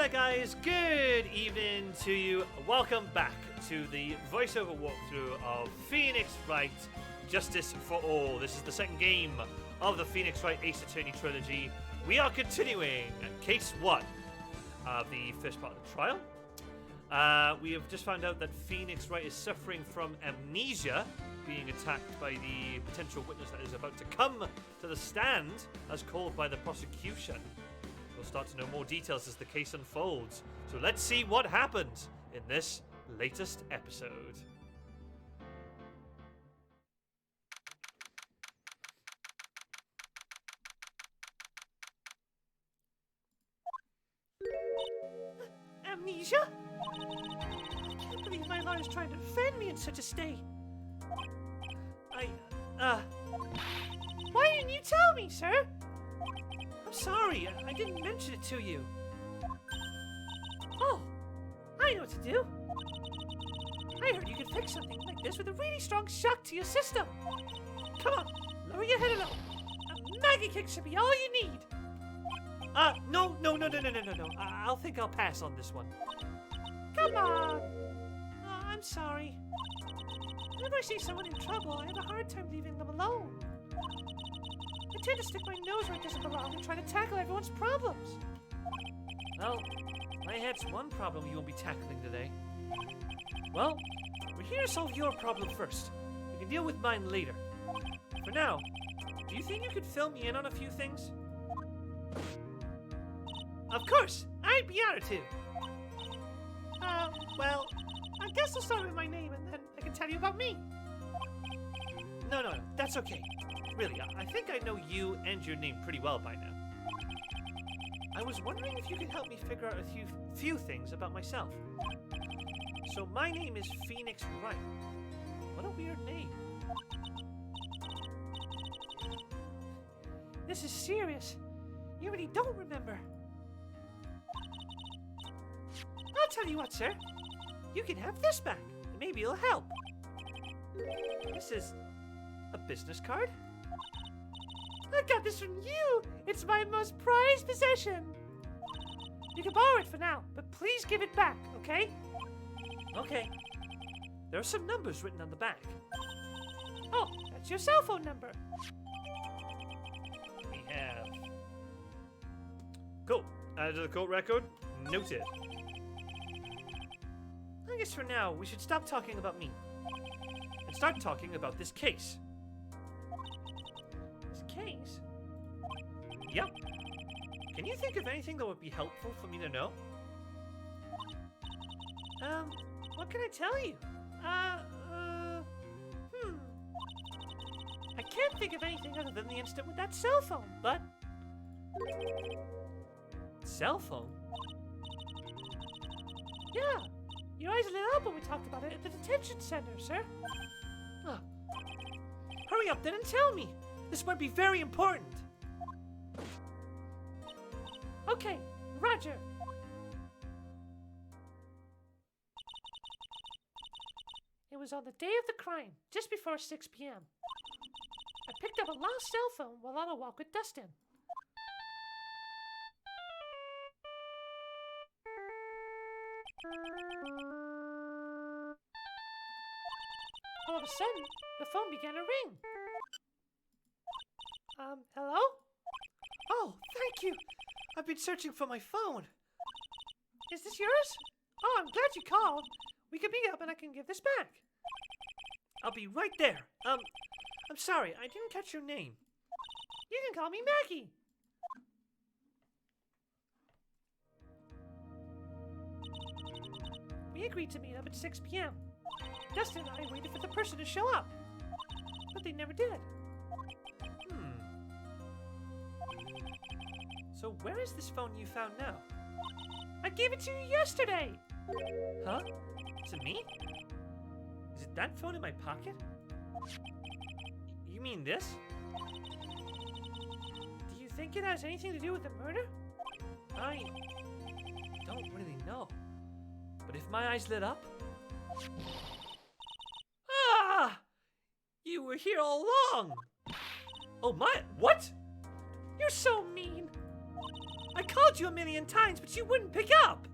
there guys, good evening to you. Welcome back to the voiceover walkthrough of Phoenix Wright Justice for All. This is the second game of the Phoenix Wright Ace Attorney Trilogy. We are continuing case 1 of the first part of the trial. We have just found out that Phoenix Wright is suffering from amnesia, being attacked by the potential witness that is about to come to the stand as called by the prosecution. We'll start to know more details as the case unfolds. So let's see what happens in this latest episode. Amnesia? I can't believe my lawyer's trying to defend me in such a state. Why didn't you tell me, sir? I'm sorry, I didn't mention it to you. Oh, I know what to do. I heard you could fix something like this with a really strong shock to your system. Come on, lower your head a little. A Maggie kick should be all you need. No. I think I'll pass on this one. Come on. Oh, I'm sorry. Whenever I see someone in trouble, I have a hard time leaving them alone. I tend to stick my nose where it doesn't belong and try to tackle everyone's problems. Well, my head's one problem you won't be tackling today. Well, we're here to solve your problem first. We can deal with mine later. For now, do you think you could fill me in on a few things? Of course, I'd be honored to. Well, I guess I'll start with my name and then I can tell you about me. No, that's okay. Really, I think I know you and your name pretty well by now. I was wondering if you could help me figure out a few things about myself. So my name is Phoenix Wright. What a weird name. This is serious. You really don't remember. I'll tell you what, sir. You can have this back. Maybe it'll help. This is a business card? I got this from you. It's my most prized possession. You can borrow it for now, but please give it back, okay? Okay. There are some numbers written on the back. Oh, that's your cell phone number. We have... Cool. Added to the court record. Noted. I guess for now, we should stop talking about me. And start talking about this case. This case? Yep. Can you think of anything that would be helpful for me to know? What can I tell you? I can't think of anything other than the incident with that cell phone, but... Cell phone? Yeah. Your eyes lit up when we talked about it at the detention center, sir. Hurry up then and tell me. This might be very important. Okay, Roger. It was on the day of the crime, just before 6 p.m. I picked up a lost cell phone while on a walk with Dustin. All of a sudden, the phone began to ring. Hello? Oh, thank you. I've been searching for my phone. Is this yours? Oh, I'm glad you called. We can meet up and I can give this back. I'll be right there. I'm sorry, I didn't catch your name. You can call me Maggie. We agreed to meet up at 6 p.m. Dustin and I waited for the person to show up, but they never did. So where is this phone you found now? I gave it to you yesterday. Huh? Is it me? Is it that phone in my pocket? You mean this? Do you think it has anything to do with the murder? I don't really know. But if my eyes lit up... Ah! You were here all along! Oh my... What? You're so mean. I called called you a million times, but you wouldn't pick up.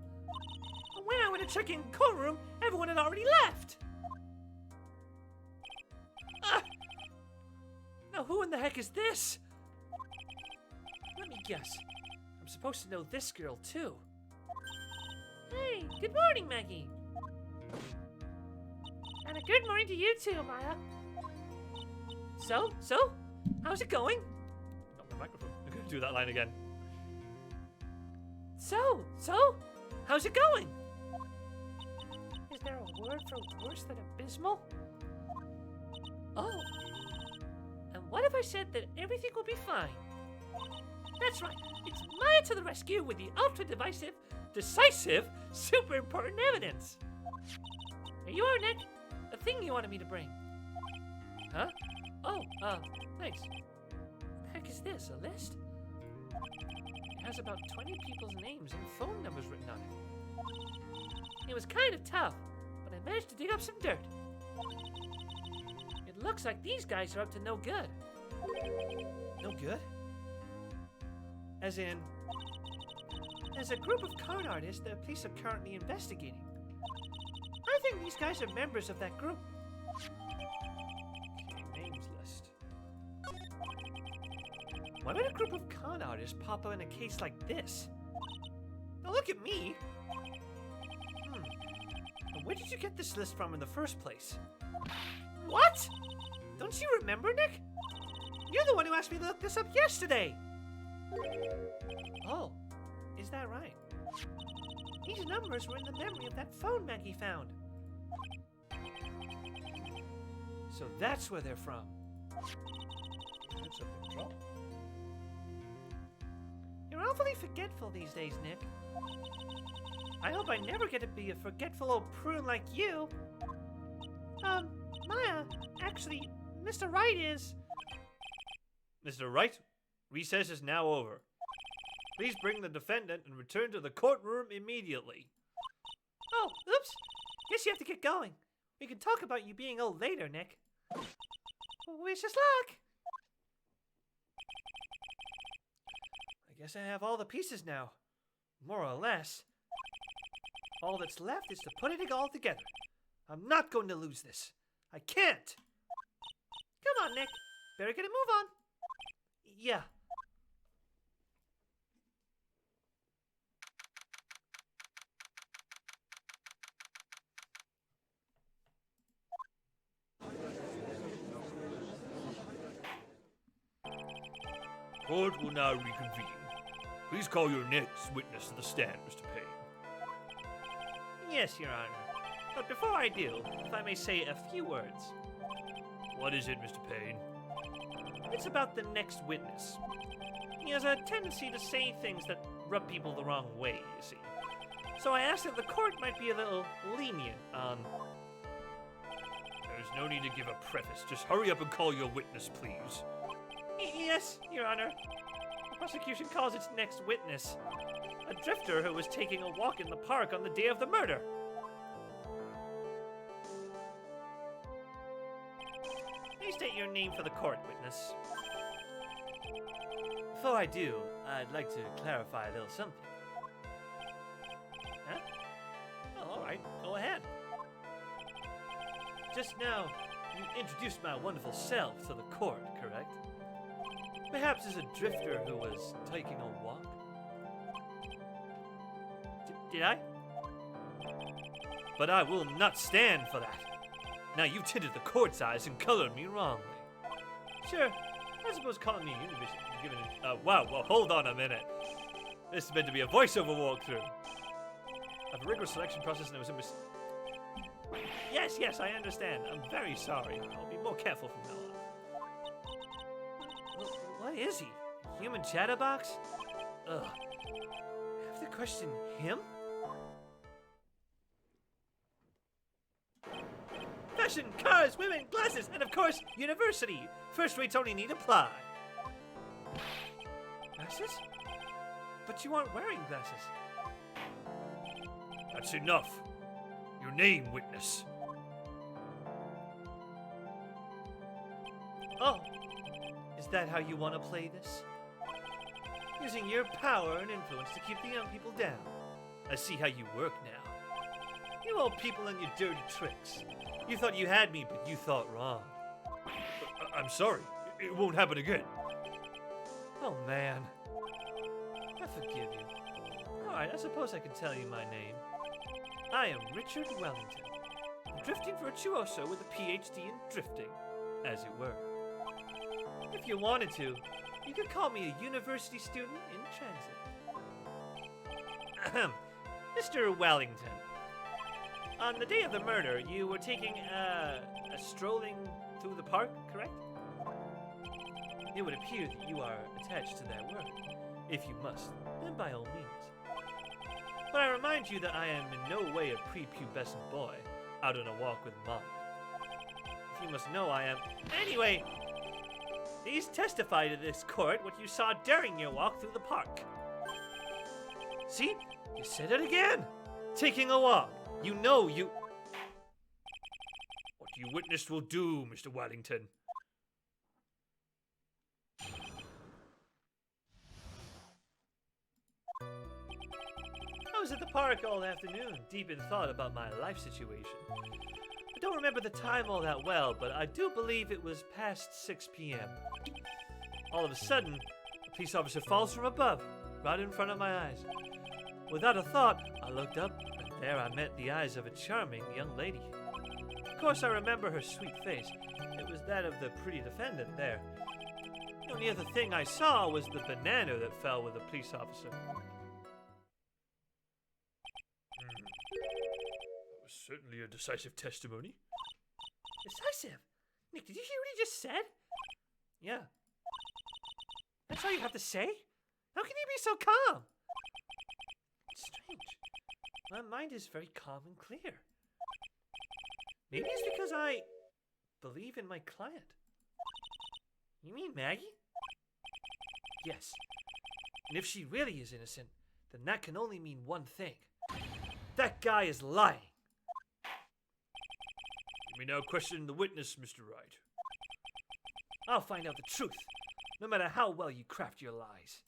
And when I went to check in the courtroom, everyone had already left. Now who in the heck is this? Let me guess. I'm supposed to know this girl too. Hey, good morning, Maggie. And a good morning to you too, Maya. So, how's it going? Oh, my microphone. I'm gonna do that line again. So, how's it going? Is there a word for worse than abysmal? Oh. And what if I said that everything will be fine? That's right. It's Maya to the rescue with the ultra decisive, super important evidence. Here you are, Nick. The thing you wanted me to bring. Huh? Oh, thanks. What the heck is this? A list? It has about 20 people's names and phone numbers written on it. It was kind of tough, but I managed to dig up some dirt. It looks like these guys are up to no good. No good? As in, there's a group of con artists that the police are currently investigating. I think these guys are members of that group. Okay, names list. Why would a group of con artists pop up in a case like this? Now look at me. And where did you get this list from in the first place? What? Don't you remember, Nick? You're the one who asked me to look this up yesterday. Oh, is that right? These numbers were in the memory of that phone Maggie found. So that's where they're from. It's up in trouble. You're awfully forgetful these days, Nick. I hope I never get to be a forgetful old prune like you. Maya, actually, Mr. Wright is... Mr. Wright, recess is now over. Please bring the defendant and return to the courtroom immediately. Oh, oops. Guess you have to get going. We can talk about you being old later, Nick. Wish us luck. I guess I have all the pieces now. More or less. All that's left is to put it all together. I'm not going to lose this. I can't. Come on, Nick. Better get a move on. Yeah. Court will now reconvene. Please call your next witness to the stand, Mr. Payne. Yes, Your Honor. But before I do, if I may say a few words. What is it, Mr. Payne? It's about the next witness. He has a tendency to say things that rub people the wrong way, you see. So I asked that the court might be a little lenient on... There's no need to give a preface. Just hurry up and call your witness, please. Yes, Your Honor. The prosecution calls its next witness a drifter who was taking a walk in the park on the day of the murder. Please state your name for the court, witness. Before I do, I'd like to clarify a little something. Huh? Oh, all right. Go ahead. Just now, you introduced my wonderful self to the court, correct? Perhaps as a drifter who was taking a walk? Did I? But I will not stand for that. Now you've tinted the court's eyes and colored me wrongly. Sure. I suppose calling me given wow, well, hold on a minute. This is meant to be a voiceover walkthrough. I have a rigorous selection process and there was a Yes, I understand. I'm very sorry. I'll be more careful from now on. What is he? Human chatterbox? Ugh. I have to question him? Fashion, cars, women, glasses, and of course, university. First rates only need apply. Glasses? But you aren't wearing glasses. That's enough. Your name, witness. Oh, is that how you want to play this? using your power and influence to keep the young people down. I see how you work now. You old people and your dirty tricks. You thought you had me, but you thought wrong. I'm sorry. It won't happen again. Oh, man. I forgive you. Alright, I suppose I can tell you my name. I am Richard Wellington. Drifting virtuoso with a PhD in drifting, as it were. If you wanted to, you could call me a university student in transit. Ahem. Mr. Wellington, on the day of the murder, you were taking a strolling through the park, correct? It would appear that you are attached to that work. If you must, then by all means. But I remind you that I am in no way a prepubescent boy out on a walk with Mom. If you must know, I am... Anyway, please testify to this court what you saw during your walk through the park. See? You said it again! Taking a walk. You know you... What you witnessed will do, Mr. Wellington. I was at the park all afternoon, deep in thought about my life situation. I don't remember the time all that well, but I do believe it was past 6 p.m. All of a sudden, a police officer falls from above, right in front of my eyes. Without a thought, I looked up, and there I met the eyes of a charming young lady. Of course, I remember her sweet face. It was that of the pretty defendant there. The only other thing I saw was the banana that fell with the police officer. That was certainly a decisive testimony. Decisive? Nick, did you hear what he just said? Yeah. That's all you have to say? How can you be so calm? It's strange. My mind is very calm and clear. Maybe it's because I believe in my client. You mean Maggie? Yes. And if she really is innocent, then that can only mean one thing. That guy is lying. Let me now question the witness, Mr. Wright. I'll find out the truth, no matter how well you craft your lies.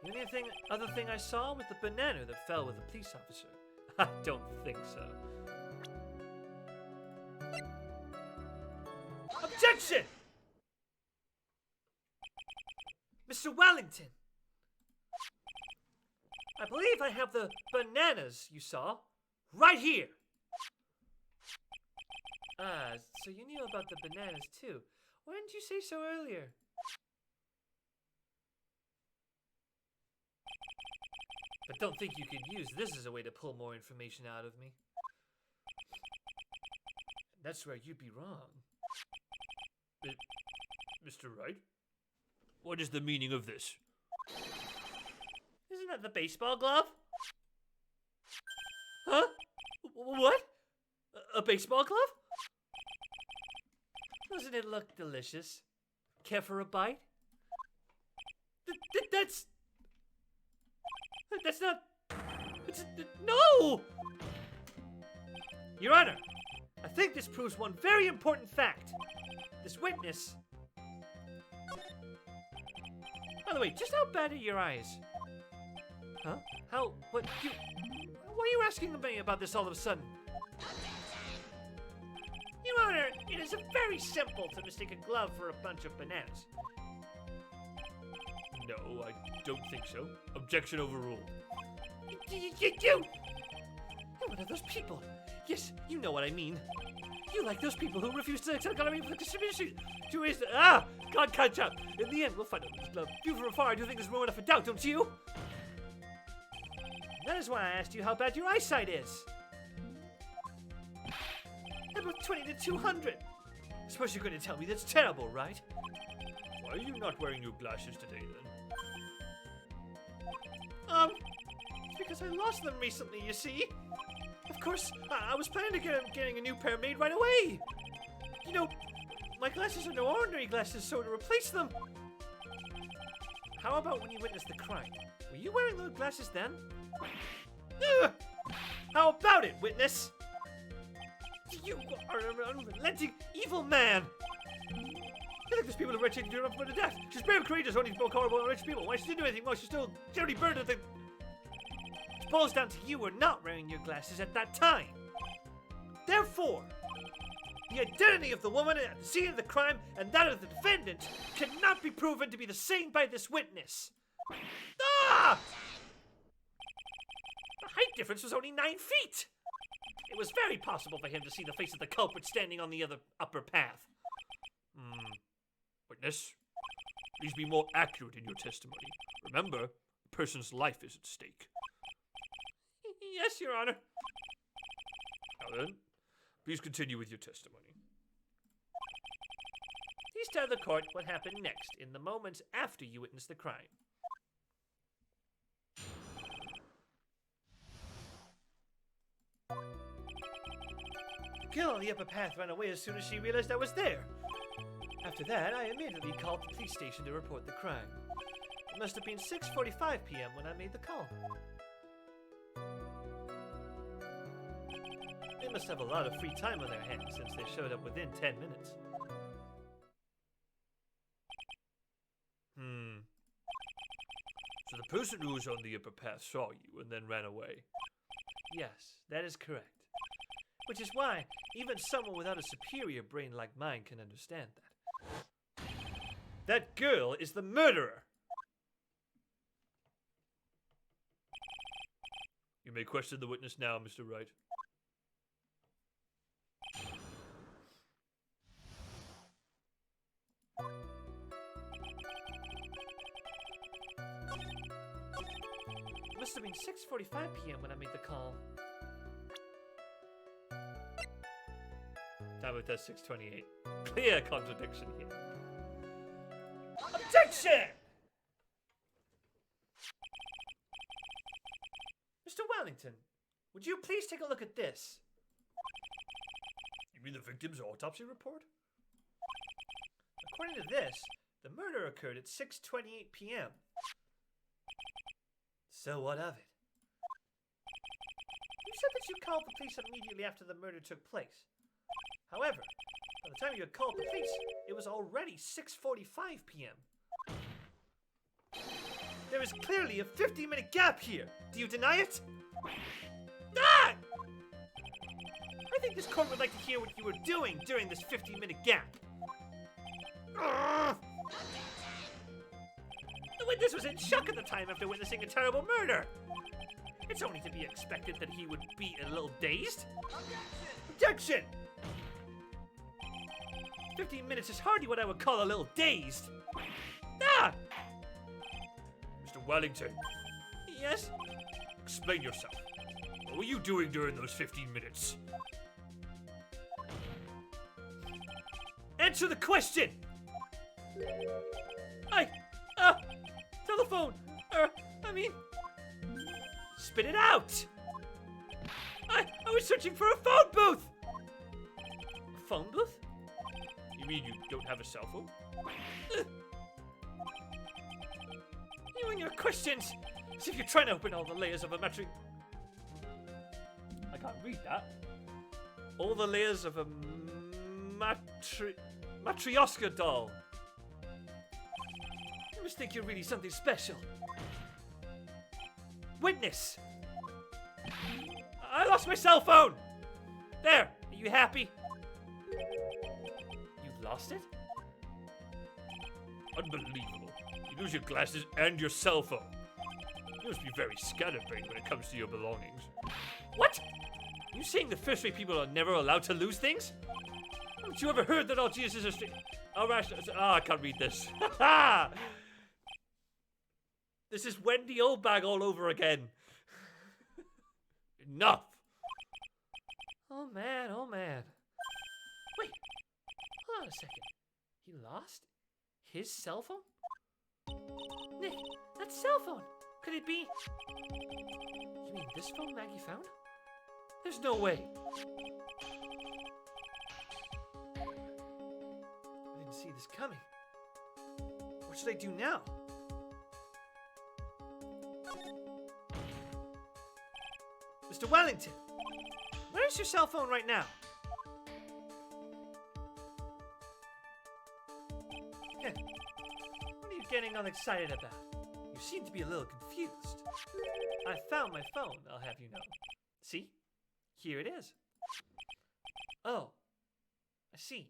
The only other thing I saw was the banana that fell with the police officer. I don't think so. Objection! Mr. Wellington! I believe I have the bananas you saw right here. Ah, so you knew about the bananas too. Why didn't you say so earlier? But don't think you could use this as a way to pull more information out of me. That's where you'd be wrong. Mr. Wright? What is the meaning of this? Isn't that the baseball glove? Huh? What? A baseball glove? Doesn't it look delicious? Care for a bite? That's not... No! Your Honor, I think this proves one very important fact. This witness... By the way, just how bad are your eyes? Huh? How... What... Why are you asking me about this all of a sudden? Your Honor, it is very simple to mistake a glove for a bunch of bananas. No, I don't think so. Objection overruled. You're one of those people. Yes, you know what I mean. You like those people who refuse to accept economy for the distribution. God, catch up. In the end, we'll find out this love. You from afar do think there's room enough for doubt, don't you? That is why I asked you how bad your eyesight is. About 20 to 200. I suppose you're going to tell me that's terrible, right? Why are you not wearing your glasses today, then? It's because I lost them recently, you see. Of course, I was planning to getting a new pair made right away. You know, my glasses are no ordinary glasses, so to replace them, How about when you witnessed the crime? Were you wearing those glasses then? How about it, witness? You are an unrelenting, evil man! I think these people are wretched and you're up for the death. She's brave and courageous, only spoke horrible and rich people. Why she didn't do anything? Well, she's still generally burned at the... It boils down to you were not wearing your glasses at that time. Therefore, the identity of the woman at the scene of the crime and that of the defendant cannot be proven to be the same by this witness. Ah! The height difference was only 9 feet. It was very possible for him to see the face of the culprit standing on the other upper path. Witness, please be more accurate in your testimony. Remember, a person's life is at stake. Yes, Your Honor. Now then, please continue with your testimony. Please tell the court what happened next in the moments after you witnessed the crime. The girl on the upper path ran away as soon as she realized I was there. After that, I immediately called the police station to report the crime. It must have been 6:45 p.m. when I made the call. They must have a lot of free time on their hands since they showed up within 10 minutes. So the person who was on the upper path saw you and then ran away? Yes, that is correct. Which is why even someone without a superior brain like mine can understand that. That girl is the murderer! You may question the witness now, Mr. Wright. It must have been 6:45 p.m. when I made the call. Time with that 6:28. Clear contradiction here. Objection! Mr. Wellington, would you please take a look at this? You mean the victim's autopsy report? According to this, the murder occurred at 6:28 p.m. So what of it? You said that you called the police immediately after the murder took place. However, by the time you had called the police, it was already 6:45 p.m. There is clearly a 15-minute gap here. Do you deny it? Ah! I think this court would like to hear what you were doing during this 15-minute gap. The witness was in shock at the time after witnessing a terrible murder. It's only to be expected that he would be a little dazed. Objection! 15 minutes is hardly what I would call a little dazed. Ah! Mr. Wellington. Yes? Explain yourself. What were you doing during those 15 minutes? Answer the question! Telephone! Spit it out! I was searching for a phone booth! A phone booth? You mean you don't have a cell phone? You and your questions! As if you're trying to open all the layers of a I can't read that. All the layers of a Matryoshka doll. You must think you're really something special. Witness! I lost my cell phone! There! Are you happy? You lost it? Unbelievable. You lose your glasses and your cell phone. You must be very scatterbrained when it comes to your belongings. What? Are you saying the first-rate people are never allowed to lose things? Haven't you ever heard that all Jesus is I can't read this. This is Wendy Oldbag all over again. Enough. Oh man, oh man. Wait, hold on a second. He lost his cell phone? Nick, that cell phone. Could it be? You mean this phone Maggie found? There's no way. I didn't see this coming. What should I do now? Mr. Wellington, where's your cell phone right now? What are you getting all excited about? You seem to be a little confused. I found my phone, I'll have you know. See? Here it is. Oh, I see.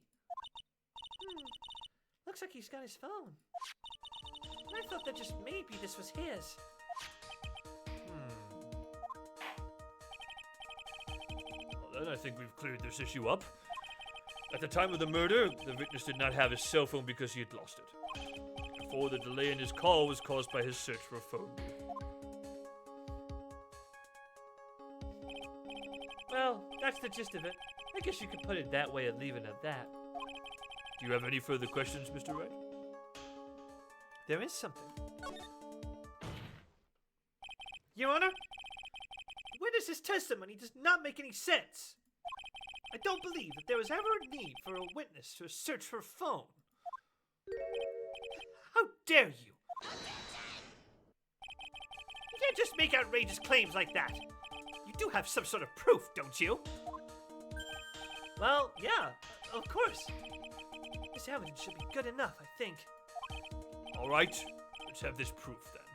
Looks like he's got his phone. I thought that just maybe this was his. Well, then I think we've cleared this issue up. At the time of the murder, the witness did not have his cell phone because he had lost it. Before, the delay in his call was caused by his search for a phone booth. Well, that's the gist of it. I guess you could put it that way and leave it at that. Do you have any further questions, Mr. Wright? There is something. Your Honor, the witness's testimony does not make any sense. I don't believe that there was ever a need for a witness to search for a phone. How dare you? You can't just make outrageous claims like that. You do have some sort of proof, don't you? Well, yeah, of course. This evidence should be good enough, I think. All right, let's have this proof then.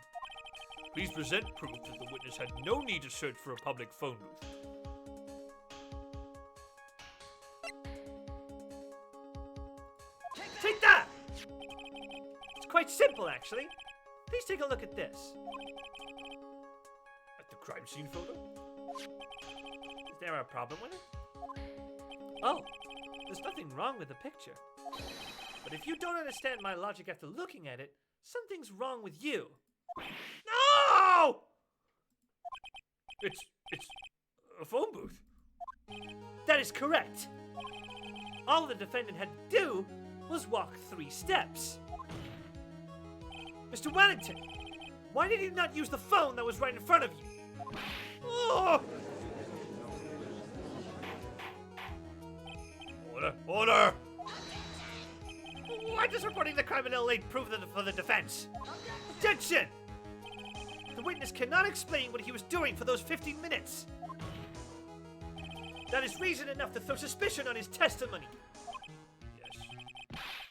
Please present proof that the witness had no need to search for a public phone booth. Take that! It's quite simple, actually. Please take a look at this. At the crime scene photo? Is there a problem with it? Oh, there's nothing wrong with the picture. But if you don't understand my logic after looking at it, something's wrong with you. No! It's a phone booth. That is correct. All the defendant had to do was walk 3 steps. Mr. Wellington, why did you not use the phone that was right in front of you? Oh! Order! Order! Why does reporting the crime in L.A. prove for the defense? Objection! The witness cannot explain what he was doing for those 15 minutes. That is reason enough to throw suspicion on his testimony. Yes,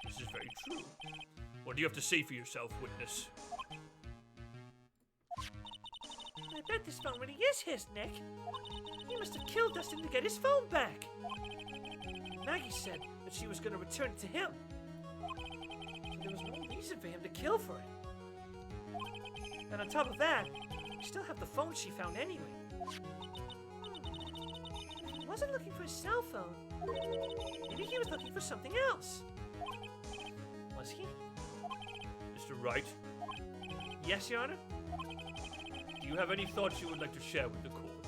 this is very true. What do you have to say for yourself, witness? I bet this phone really is his, Nick. He must have killed Dustin to get his phone back. Maggie said that she was going to return it to him. So there was no reason for him to kill for it. And on top of that, we still have the phone she found anyway. He wasn't looking for his cell phone. Maybe he was looking for something else. Was he? Mr. Wright? Yes, Your Honor? Do you have any thoughts you would like to share with the court?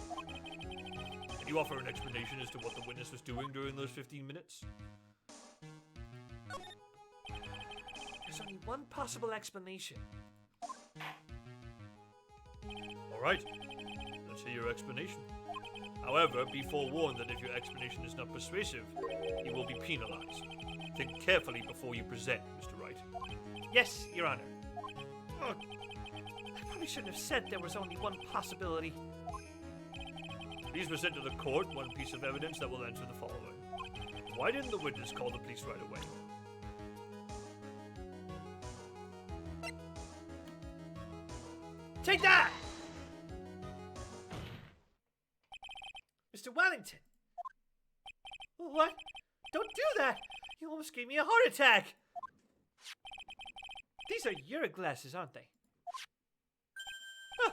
Can you offer an explanation as to what the witness was doing during those 15 minutes? There's only one possible explanation. All right, let's hear your explanation. However, be forewarned that if your explanation is not persuasive, you will be penalized. Think carefully before you present, Mr. Wright. Yes, Your Honor. Oh, I probably shouldn't have said there was only one possibility. Please present to the court one piece of evidence that will answer the following. Why didn't the witness call the police right away? Take that! Mr. Wellington! What? Don't do that! You almost gave me a heart attack! These are your glasses, aren't they? Ah,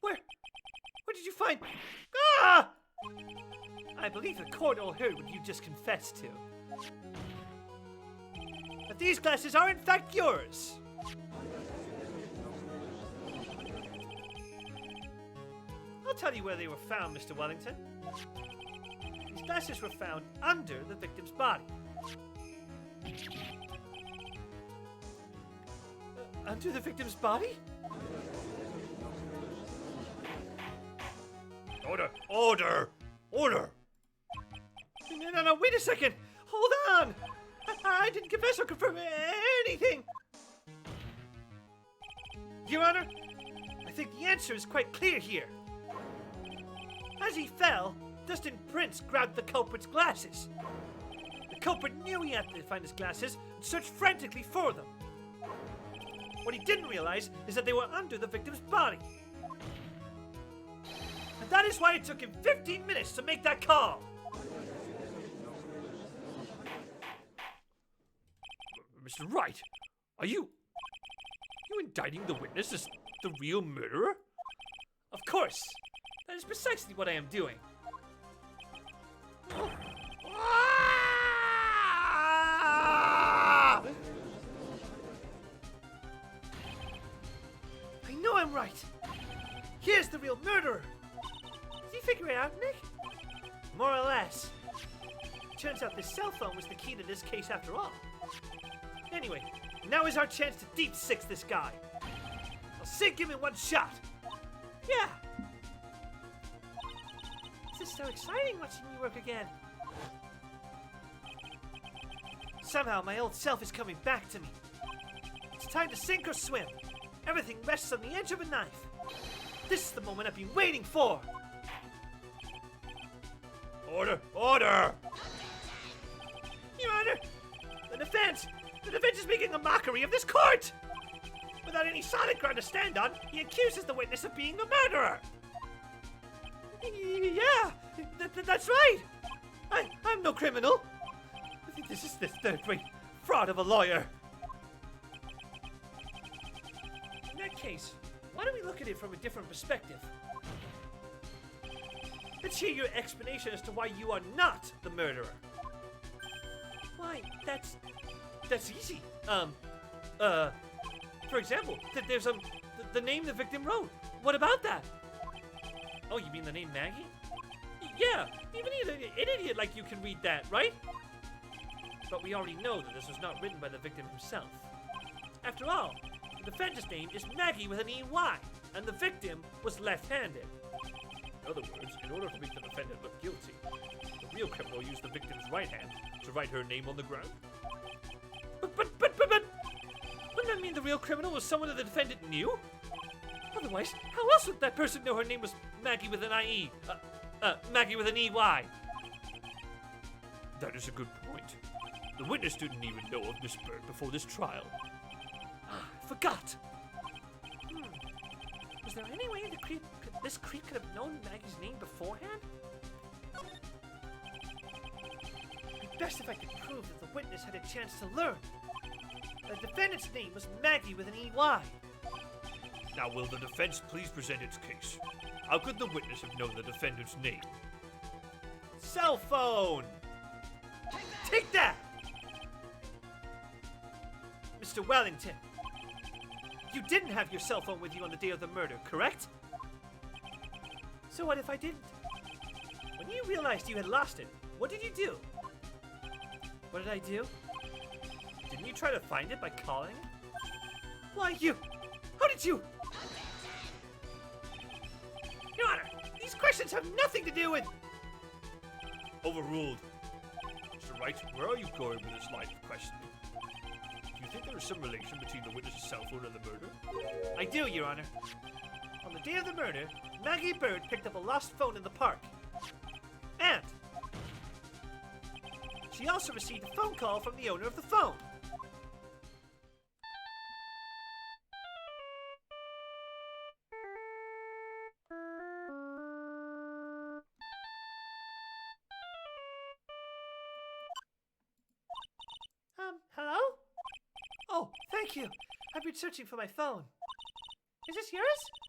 where did you find... Ah! I believe the court all heard what you just confessed to. But these glasses are in fact yours! I'll tell you where they were found, Mr. Wellington. These glasses were found under the victim's body. Under the victim's body? Order! Order! Order! No, wait a second! Hold on! I didn't confess or confirm anything! Your Honor, I think the answer is quite clear here. As he fell, Dustin Prince grabbed the culprit's glasses. The culprit knew he had to find his glasses and searched frantically for them. What he didn't realize is that they were under the victim's body. And that is why it took him 15 minutes to make that call. Mr. Wright, are you indicting the witness as the real murderer? Of course. That is precisely what I am doing. Oh. I know I'm right. Here's the real murderer. Did you figure it out, Nick? More or less. Turns out this cell phone was the key to this case after all. Anyway, now is our chance to deep six this guy. I'll sink him in one shot. Yeah. This is so exciting watching you work again. Somehow my old self is coming back to me. It's time to sink or swim. Everything rests on the edge of a knife. This is the moment I've been waiting for. Order! Order! Your Honor! The defense is making a mockery of this court! Without any solid ground to stand on, he accuses the witness of being the murderer! Yeah, that's right! I'm no criminal! This is the third great fraud of a lawyer! In that case, why don't we look at it from a different perspective? Let's hear your explanation as to why you are not the murderer. Why, that's easy. For example, there's the name the victim wrote. What about that? Oh, you mean the name Maggie? Yeah, even an idiot like you can read that, right? But we already know that this was not written by the victim himself. After all, the defendant's name is Maggie with an EY, and the victim was left-handed. In other words, in order to make the defendant look guilty, the real criminal used the victim's right hand to write her name on the ground. But wouldn't that mean the real criminal was someone that the defendant knew? Otherwise, how else would that person know her name was Maggie with an IE? Maggie with an EY? That is a good point. The witness didn't even know of Miss Bird before this trial. I forgot. Was there any way this creep could have known Maggie's name beforehand? It'd be best if I could prove that the witness had a chance to learn. The defendant's name was Maggie with an EY. Now will the defense please present its case? How could the witness have known the defendant's name? Cell phone! Take that! Mr. Wellington, you didn't have your cell phone with you on the day of the murder, correct? So what if I didn't? When you realized you had lost it, what did you do? What did I do? Didn't you try to find it by calling it? Why, how did you? Your Honor, these questions have nothing to do with... Overruled. Mr. Wright, where are you going with this line of questioning? Do you think there is some relation between the witness's cell phone and the murder? I do, Your Honor. On the day of the murder, Maggie Bird picked up a lost phone in the park. And she also received a phone call from the owner of the phone. Hello? Oh, thank you. I've been searching for my phone. Is this yours?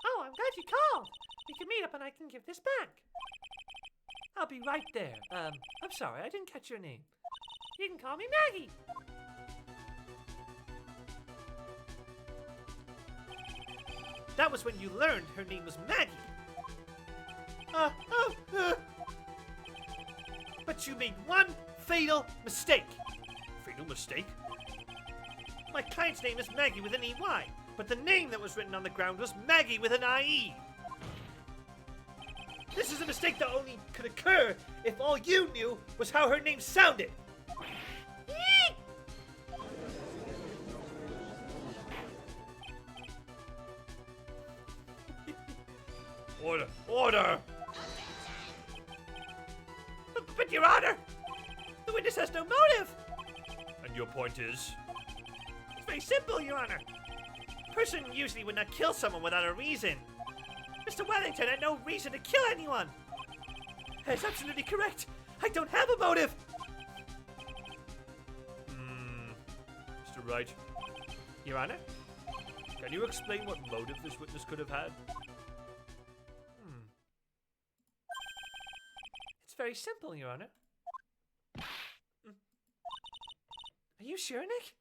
Oh, I'm glad you called. We can meet up and I can give this back. I'll be right there. I'm sorry, I didn't catch your name. You can call me Maggie. That was when you learned her name was Maggie. But you made one fatal mistake. Fatal mistake? My client's name is Maggie with an EY, but the name that was written on the ground was Maggie with an IE. This is a mistake that only could occur if all you knew was how her name sounded. Order! Order! But Your Honor, the witness has no motive. And your point is? It's very simple, Your Honor. A person usually would not kill someone without a reason. Mr. Wellington had no reason to kill anyone. That's absolutely correct. I don't have a motive. Mr. Wright. Your Honor, can you explain what motive this witness could have had? It's very simple, Your Honor. Are you sure, Nick?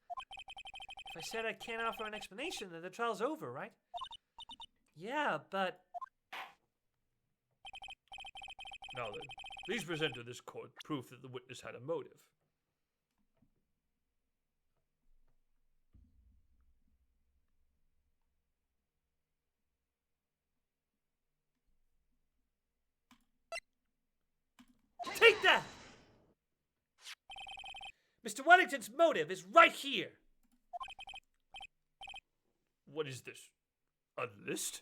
If I said I can't offer an explanation, then the trial's over, right? Yeah, but... Now then, please present to this court proof that the witness had a motive. Take that! Mr. Wellington's motive is right here. What is this? A list?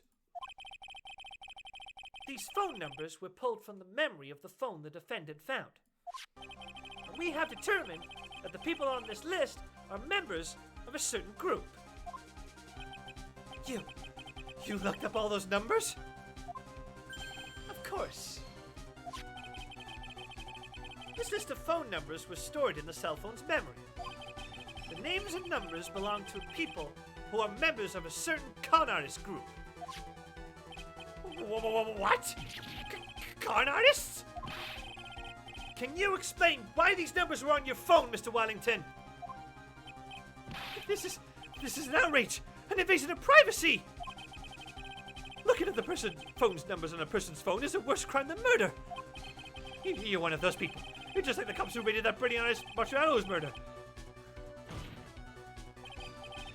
These phone numbers were pulled from the memory of the phone the defendant found. And we have determined that the people on this list are members of a certain group. You looked up all those numbers? Of course. This list of phone numbers was stored in the cell phone's memory. The names and numbers belong to people who are members of a certain con artist group. What? Con artists? Can you explain why these numbers were on your phone, Mr. Wellington? This is an outrage, an invasion of privacy. Looking at the person's phone's numbers on a person's phone is a worse crime than murder. You're one of those people. You're just like the cops who raided that brilliant artist Marciano's murder.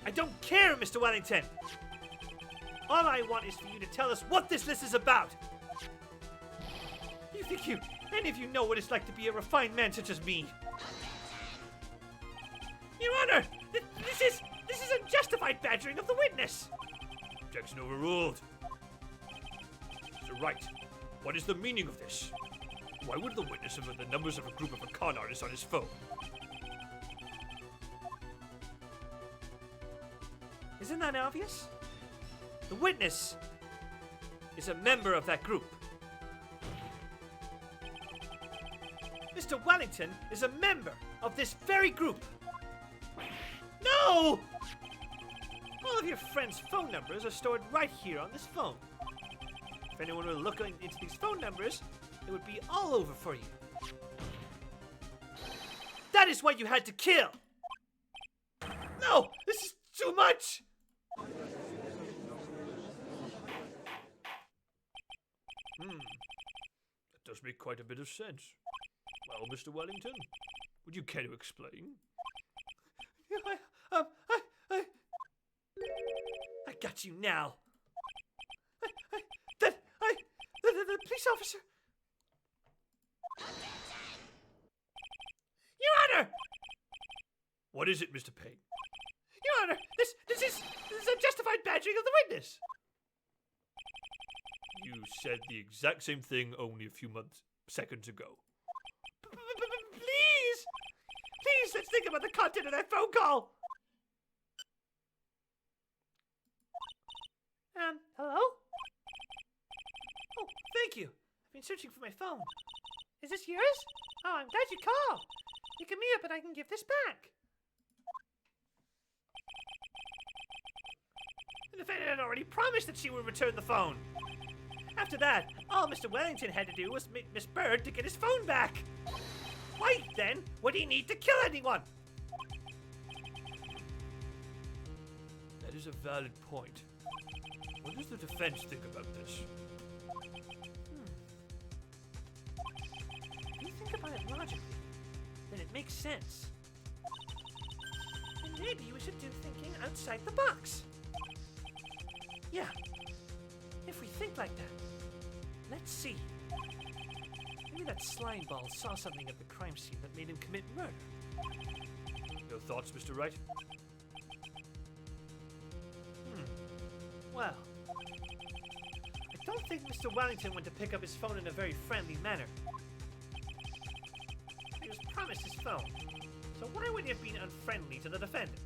I don't care, Mr. Wellington. All I want is for you to tell us what this list is about. You think any of you know what it's like to be a refined man such as me? Your Honor, this is unjustified badgering of the witness. Objection overruled. Mr. Wright, what is the meaning of this? Why would the witness have the numbers of a group of a con artists on his phone? Isn't that obvious? The witness is a member of that group. Mr. Wellington is a member of this very group. No! All of your friends' phone numbers are stored right here on this phone. If anyone were looking into these phone numbers, it would be all over for you. That is what you had to kill! No! This is too much! That does make quite a bit of sense. Well, Mr. Wellington, would you care to explain? I got you now. The police officer. Your Honor! What is it, Mr. Payne? Your Honor, this is unjustified badgering of the witness. You said the exact same thing only a few seconds ago. Please, let's think about the content of that phone call. Hello? Oh, thank you. I've been searching for my phone. Is this yours? Oh, I'm glad you called. Pick me up and I can give this back. The defendant had already promised that she would return the phone. After that, all Mr. Wellington had to do was meet Miss Bird to get his phone back. Why, then, would he need to kill anyone? That is a valid point. What does the defense think about this? If you think about it logically, then it makes sense. And maybe we should do thinking outside the box. Yeah, if we think like that, let's see. Maybe that slime ball saw something at the crime scene that made him commit murder. Your thoughts, Mr. Wright? Well, I don't think Mr. Wellington went to pick up his phone in a very friendly manner. promised his phone. So why would he have been unfriendly to the defendant?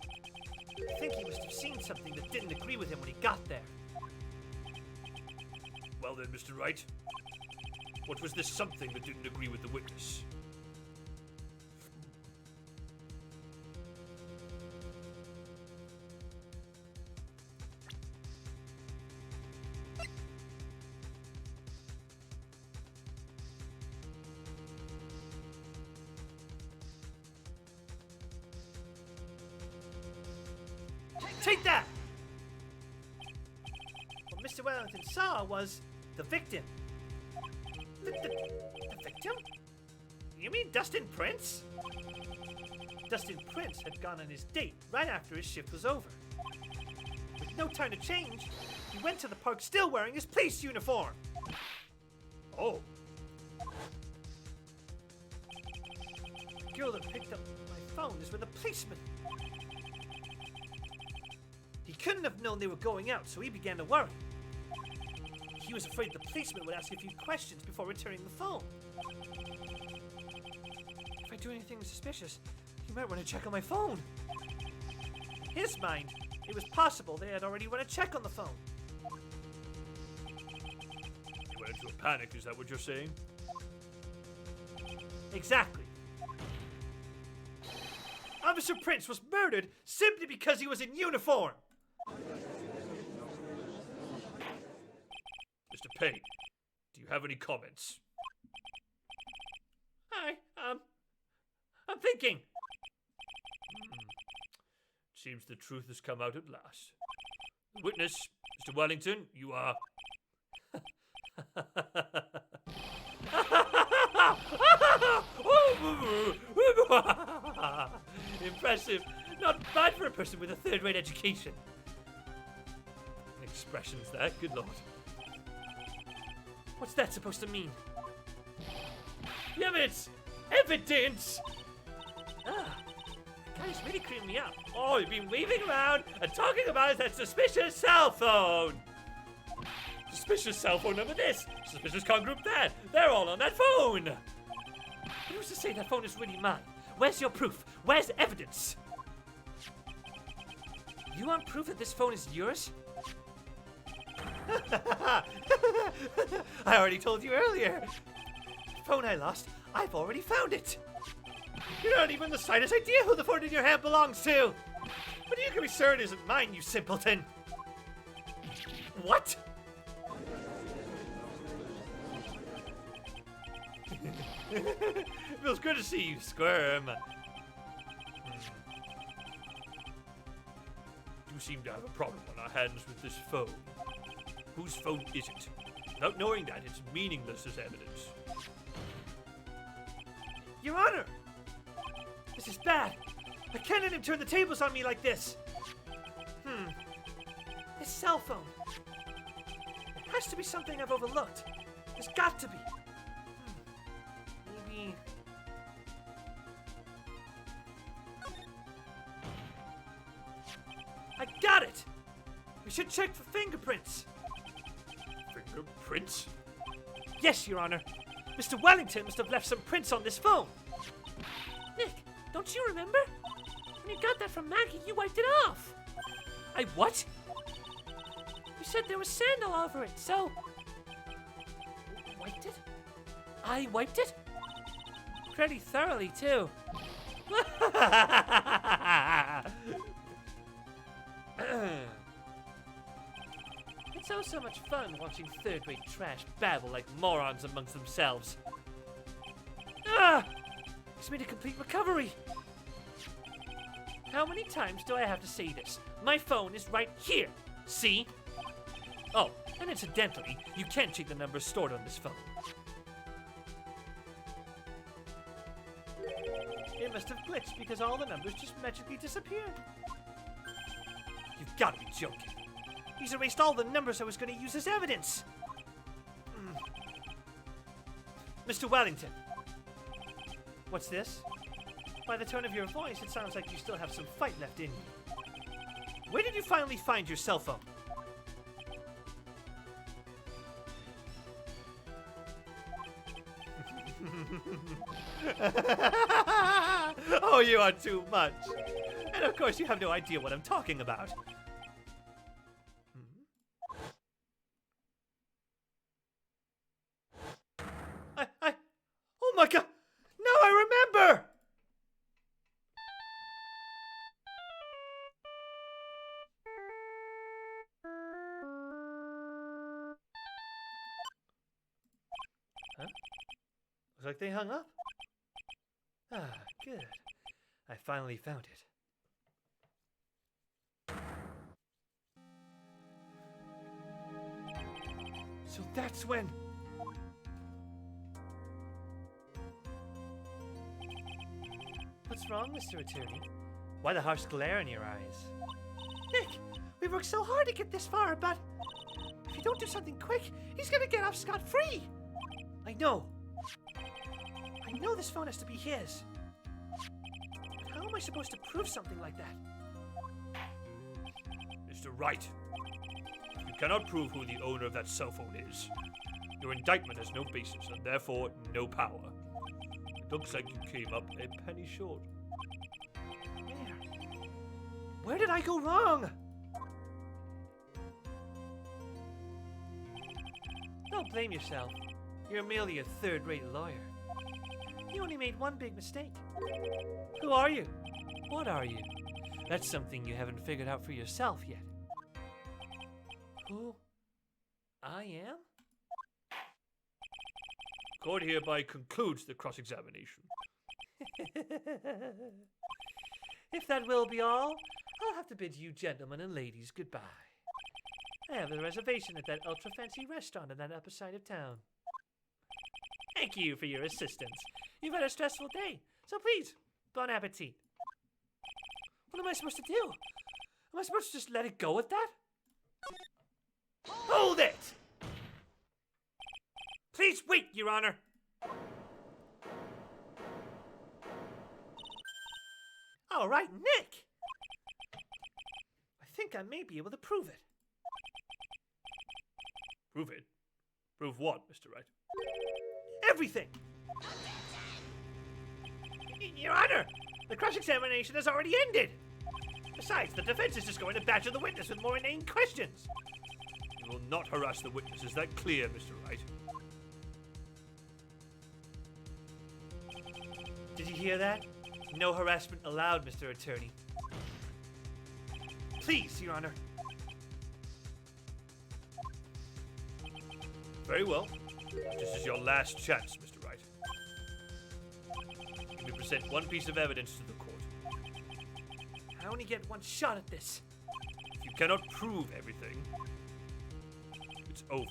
I think he must have seen something that didn't agree with him when he got there. Well then, Mr. Wright, what was this something that didn't agree with the witness? Take that! What Mr. Wellington saw was the victim. The victim? You mean Dustin Prince? Dustin Prince had gone on his date right after his shift was over. With no time to change, he went to the park still wearing his police uniform. Oh. The girl that picked up my phone is with a policeman. He couldn't have known they were going out, so he began to worry. He was afraid the policeman would ask a few questions before returning the phone. If I do anything suspicious, he might want to check on my phone. In his mind, it was possible they had already run a check on the phone. He went into a panic, is that what you're saying? Exactly. Officer Prince was murdered simply because he was in uniform. Mr. Penny, do you have any comments? Hi, I'm thinking. Seems the truth has come out at last. The witness, Mr. Wellington, you are... Impressive. Not bad for a person with a third-rate education. Expressions there, good lord. What's that supposed to mean? The evidence! Evidence! Ah, that guy's really creeping me out. Oh, you've been waving around and talking about that suspicious cell phone! Suspicious cell phone number this, suspicious con group that. They're all on that phone! Who's to say that phone is really mine? Where's your proof? Where's evidence? You want proof that this phone is yours? I already told you earlier. The phone I lost, I've already found it. You don't even the slightest idea who the phone in your hand belongs to. But you can be sure it isn't mine, you simpleton. What? Feels good to see you squirm. Do seem to have a problem on our hands with this phone. Whose phone is it? Without knowing that, it's meaningless as evidence. Your Honor! This is bad. I can't let him turn the tables on me like this. His cell phone. It has to be something I've overlooked. There's got to be. Maybe... I got it! We should check for fingerprints. Fingerprints? Yes, Your Honor. Mr. Wellington must have left some prints on this phone. Nick, don't you remember? When you got that from Maggie, you wiped it off. I what? You said there was sand all over it, so... Wiped it? I wiped it? Pretty thoroughly, too. It's oh so much fun watching third-rate trash babble like morons amongst themselves. It's made a complete recovery. How many times do I have to say this? My phone is right here. See? Oh, and incidentally, you can check the numbers stored on this phone. It must have glitched because all the numbers just magically disappeared. You've got to be joking. He's erased all the numbers I was going to use as evidence. Mr. Wellington. What's this? By the tone of your voice, it sounds like you still have some fight left in you. Where did you finally find your cell phone? Oh, you are too much. And of course, you have no idea what I'm talking about. Oh my god! Now I remember! Huh? Looks like they hung up. Ah, good. I finally found it. So that's when... What's wrong, Mr. Attorney? Why the harsh glare in your eyes? Nick, we worked so hard to get this far, but if you don't do something quick, he's gonna get off scot-free. I know. I know this phone has to be his. But how am I supposed to prove something like that? Mr. Wright, you cannot prove who the owner of that cell phone is. Your indictment has no basis and therefore no power. It looks like you came up a penny short. Where did I go wrong? Don't blame yourself. You're merely a third-rate lawyer. You only made one big mistake. Who are you? What are you? That's something you haven't figured out for yourself yet. Who I am? Court hereby concludes the cross-examination. If that will be all, I'll have to bid you gentlemen and ladies goodbye. I have a reservation at that ultra-fancy restaurant in that upper side of town. Thank you for your assistance. You've had a stressful day, so please, bon appetit. What am I supposed to do? Am I supposed to just let it go at that? Hold it! Please wait, Your Honor. All right, Nick. I think I may be able to prove it. Prove it? Prove what, Mr. Wright? Everything! Your Honor, the cross-examination has already ended. Besides, the defense is just going to badger the witness with more inane questions. You will not harass the witness. Is that clear, Mr. Wright? Did you hear that? No harassment allowed, Mr. Attorney. Please, Your Honor. Very well. This is your last chance, Mr. Wright. You may present one piece of evidence to the court. I only get one shot at this. If you cannot prove everything, it's over.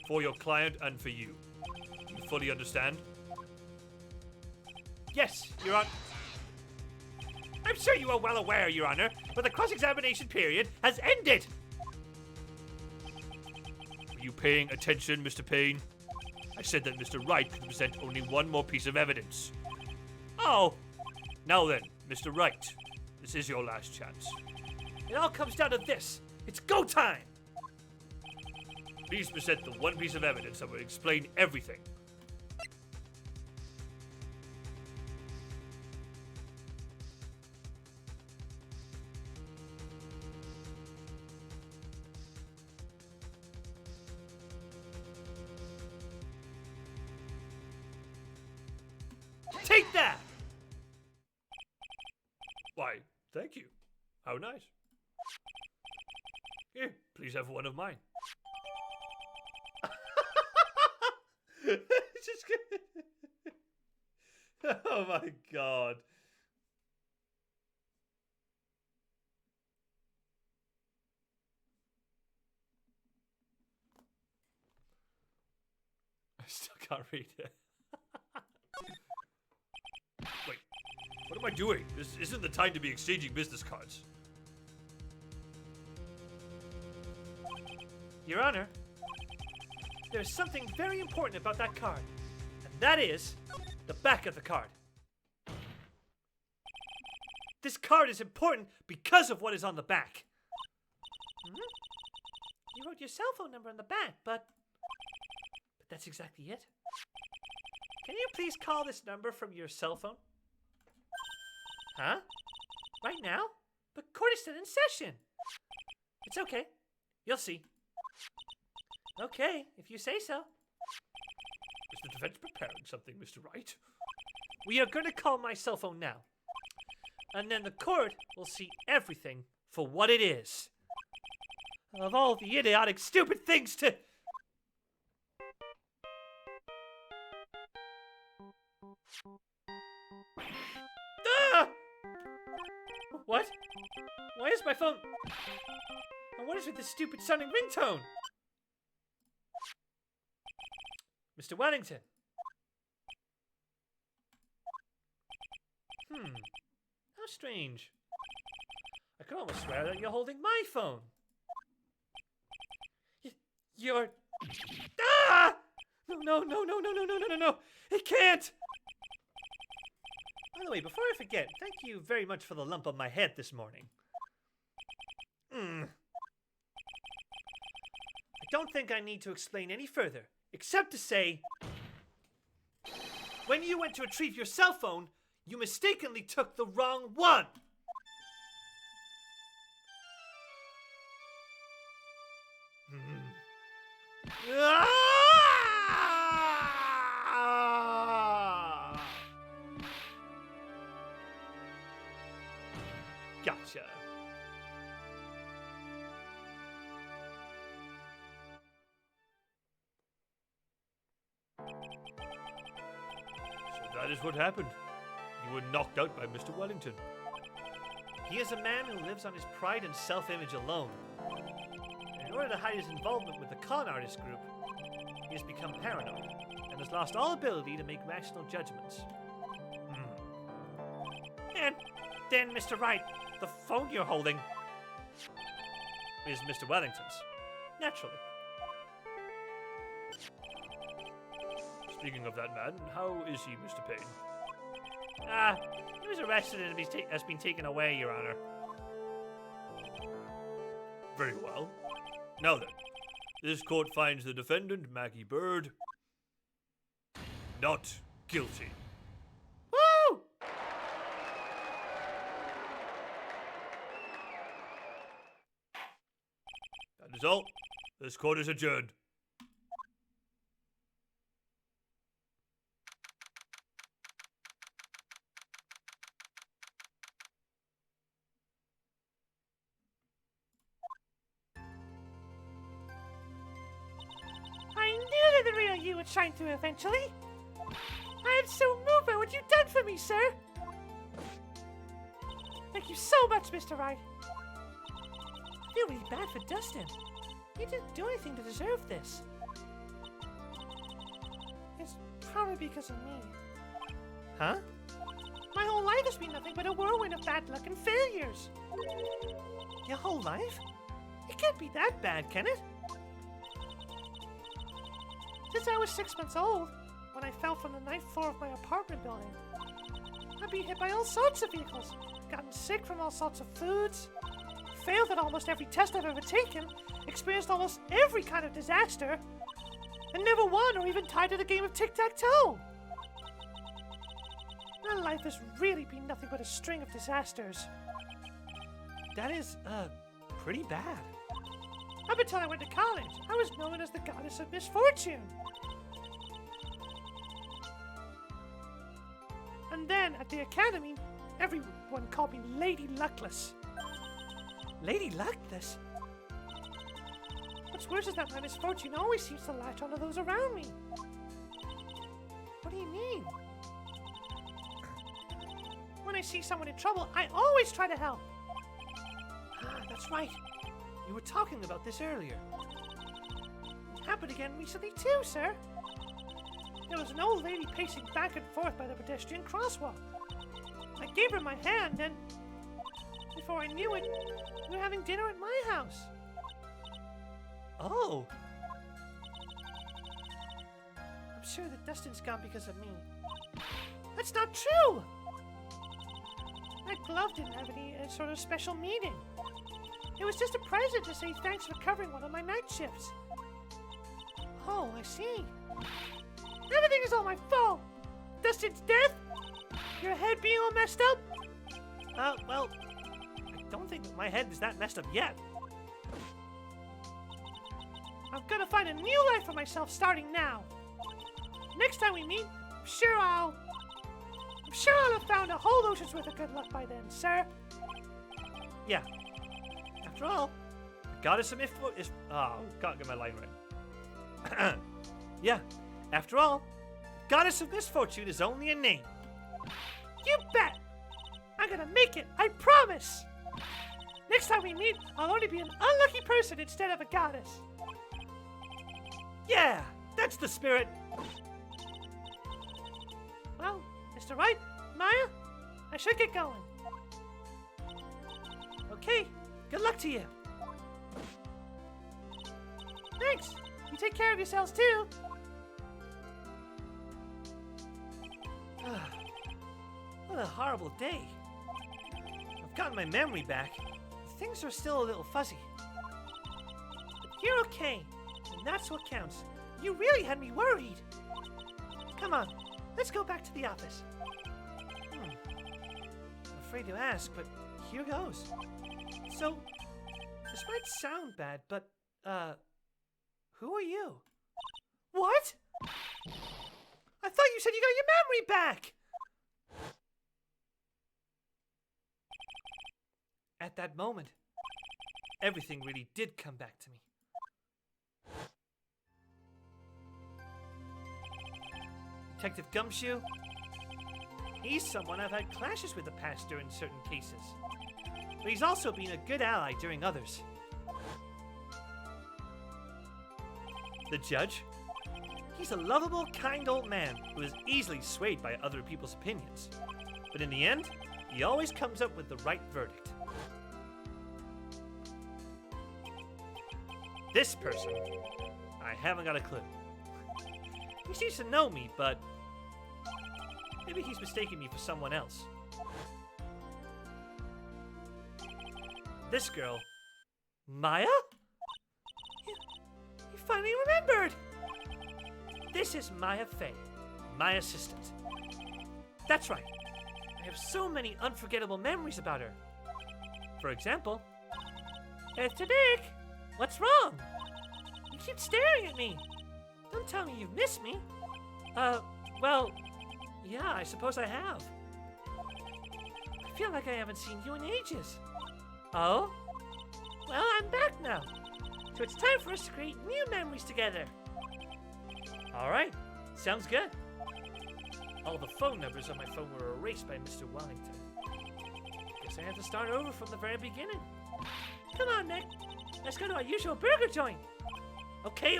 For your client and for you. You fully understand? Yes, Your Honor. I'm sure you are well aware, Your Honor, but the cross-examination period has ended. Are you paying attention, Mr. Payne? I said that Mr. Wright could present only one more piece of evidence. Oh. Now then, Mr. Wright, this is your last chance. It all comes down to this. It's go time. Please present the one piece of evidence that will explain everything. Take that! Why, thank you. How nice. Here, please have one of mine. Just oh my god. I still can't read it. Wait, what am I doing? This isn't the time to be exchanging business cards. Your Honor, there's something very important about that card, and that is the back of the card. This card is important because of what is on the back. You wrote your cell phone number on the back, but that's exactly it. Can you please call this number from your cell phone? Huh? Right now? But court is still in session. It's okay. You'll see. Okay, if you say so. Is the defense preparing something, Mr. Wright? We are going to call my cell phone now. And then the court will see everything for what it is. Of all the idiotic, stupid things to... Ah! What? Why is my phone... And what is with this stupid sounding ringtone? Mr. Wellington. How strange. I could almost swear that you're holding my phone. You're... Ah! No. It can't! By the way, before I forget, thank you very much for the lump on my head this morning. I don't think I need to explain any further, except to say... When you went to retrieve your cell phone, you mistakenly took the wrong one! Gotcha. So that is what happened. You were knocked out by Mr. Wellington. He is a man who lives on his pride and self-image alone. In order to hide his involvement with the con artist group, he has become paranoid and has lost all ability to make rational judgments. And then, Mr. Wright, the phone you're holding is Mr. Wellington's. Naturally. Speaking of that man, how is he, Mr. Payne? He was arrested and has been taken away, Your Honor. Very well. Now then, this court finds the defendant, Maggie Bird, not guilty. Woo! That is all. This court is adjourned. The real you would shine through eventually. I am so moved by what you've done for me, sir. Thank you so much, Mr. Wright. I feel really bad for Dustin. He didn't do anything to deserve this. It's probably because of me. Huh? My whole life has been nothing but a whirlwind of bad luck and failures. Your whole life? It can't be that bad, can it? Since I was 6 months old, when I fell from the 9th floor of my apartment building, I've been hit by all sorts of vehicles, gotten sick from all sorts of foods, failed at almost every test I've ever taken, experienced almost every kind of disaster, and never won or even tied to the game of tic-tac-toe. My life has really been nothing but a string of disasters. That is, pretty bad. Up until I went to college, I was known as the goddess of misfortune. And then, at the academy, everyone called me Lady Luckless. Lady Luckless? What's worse is that my misfortune always seems to latch onto those around me. What do you mean? When I see someone in trouble, I always try to help. That's right. You were talking about this earlier. It happened again recently too, sir. There was an old lady pacing back and forth by the pedestrian crosswalk. I gave her my hand and, before I knew it, we were having dinner at my house. Oh. I'm sure that Dustin's gone because of me. That's not true! My glove didn't have any sort of special meaning. It was just a present to say thanks for covering one of my night shifts. Oh, I see. Everything is all my fault. Dustin's death? Your head being all messed up? Well, I don't think my head is that messed up yet. I'm gonna find a new life for myself starting now. Next time we meet, I'm sure I'll have found a whole ocean's worth of good luck by then, sir. Yeah. After all, goddess of misfortune is... Oh, can't get my line right. Yeah. After all, goddess of misfortune is only a name. You bet! I'm gonna make it, I promise! Next time we meet, I'll only be an unlucky person instead of a goddess. Yeah, that's the spirit. Well, Mr. Wright, Maya, I should get going. Okay, good luck to you. Thanks. You take care of yourselves too. What a horrible day. I've gotten my memory back. Things are still a little fuzzy. But you're okay, and that's what counts. You really had me worried. Come on, let's go back to the office. I'm afraid to ask, but here goes. So, this might sound bad, but, who are you? What? I thought you said you got your memory back! At that moment, everything really did come back to me. Detective Gumshoe? He's someone I've had clashes with the past during certain cases. But he's also been a good ally during others. The judge? He's a lovable, kind old man who is easily swayed by other people's opinions. But in the end, he always comes up with the right verdict. This person, I haven't got a clue. He seems to know me, but maybe he's mistaken me for someone else. This girl, Maya? You finally remembered! This is Maya Fey, my assistant. That's right. I have so many unforgettable memories about her. For example, Mr. Dick, what's wrong? You keep staring at me. Don't tell me you've missed me. Well, yeah, I suppose I have. I feel like I haven't seen you in ages. Oh? Well, I'm back now. So it's time for us to create new memories together. Alright, sounds good. All the phone numbers on my phone were erased by Mr. Wellington. Guess I have to start over from the very beginning. Come on, Nick. Let's go to our usual burger joint. Okay.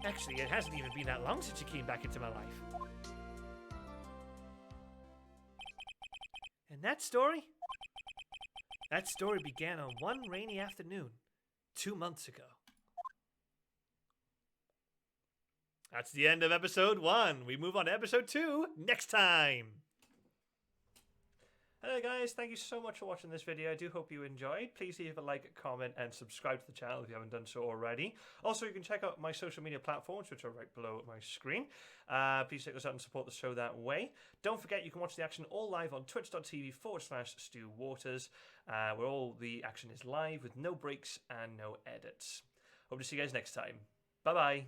Actually, it hasn't even been that long since you came back into my life. And that story began on one rainy afternoon 2 months ago. That's the end of episode 1. We move on to episode 2 next time. Hello guys, thank you so much for watching this video. I do hope you enjoyed. Please leave a like, comment, and subscribe to the channel if you haven't done so already. Also, you can check out my social media platforms, which are right below my screen. Please check us out and support the show that way. Don't forget, you can watch the action all live on twitch.tv/Stu Waters, where all the action is live with no breaks and no edits. Hope to see you guys next time. Bye-bye.